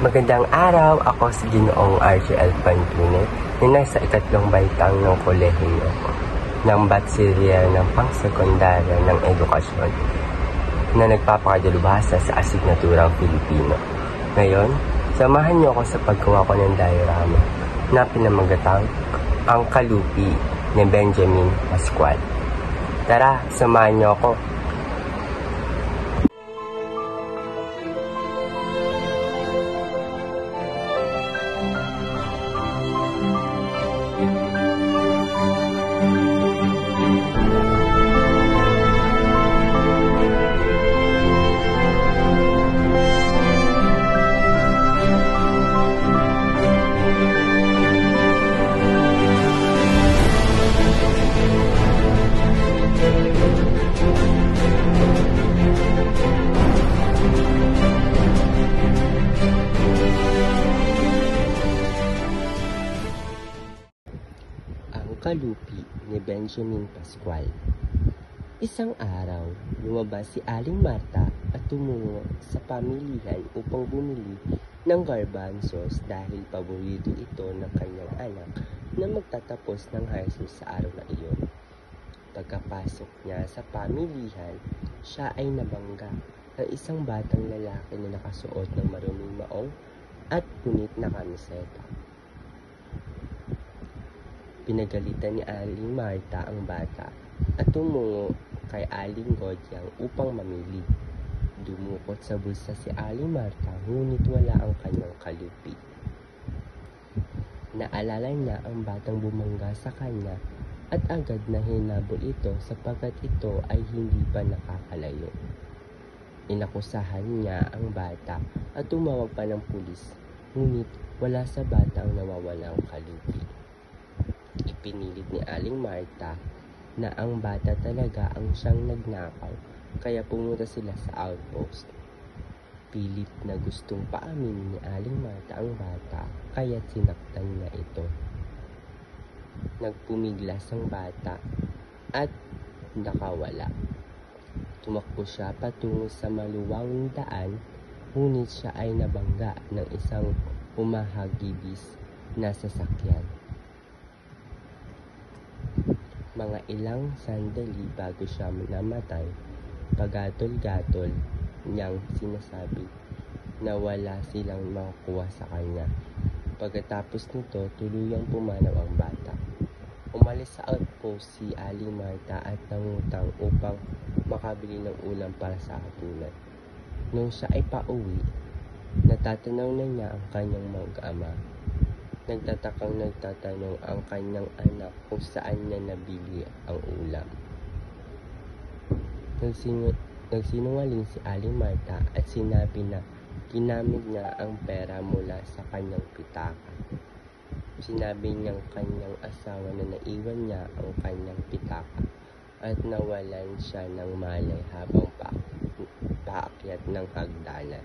Magandang araw, ako si Ginoong RGL Pantunet na nasa ikatlong baitang ng kolehiyo ng Batsilya ng Pangsekundarya ng Edukasyon na nagpapakadalubhasa sa asignaturang Pilipino. Ngayon, samahan niyo ako sa paggawa ko ng diorama na pinamagatang Ang Kalupi ni Benjamin Pascual. Tara, samahan niyo ako. Kalupi ni Benjamin Pascual. Isang araw, lumabas si Aling Marta at tumungo sa pamilihan upang bumili ng garbanzos dahil paborito ito ng kanyang anak na magtatapos ng high school sa araw na iyon. Pagkapasok niya sa pamilihan, siya ay nabangga ng isang batang lalaki na nakasuot ng maruming maong at punit na kamiseta. Pinagalitan ni Aling Marta ang bata at tumungo kay Aling Godyang upang mamili. Dumukot sa bulsa si Aling Marta ngunit wala ang kanyang kalupi. Naalala niya ang batang bumangga sa kanya at agad na hinabol ito sapagkat ito ay hindi pa nakakalayo. Inakusahan niya ang bata at tumawag pa ng pulis ngunit wala sa bata ang nawawalang kalupi. Ipinilit ni Aling Marta na ang bata talaga ang siyang nagnakaw kaya pumunta sila sa outpost. Pilit na gustong paaminin ni Aling Marta ang bata kaya't sinaktan niya ito. Nagpumiglas ang bata at nakawala. Tumakbo siya patungo sa maluwang daan ngunit siya ay nabangga ng isang humahagibis na sasakyan. Mga ilang sandali bago siya namatay, pagatol-gatol niyang sinasabi na wala silang makukuha sa kanya. Pagkatapos nito, tuluyang pumanaw ang bata. Umalis sa outpost si Aling Marta at nangutang upang makabili ng ulam para sa hapunan. Nung siya ay pauwi, natatanaw na niya ang kanyang mag-ama. Nagtatanong ang kanyang anak kung saan niya nabili ang ulam. Nagsinungaling si Aling Marta at sinabi na ginamit niya ang pera mula sa kanyang pitaka. Sinabi niyang kanyang asawa na naiwan niya ang kanyang pitaka at nawalan siya ng malay habang paakyat ng hagdanan.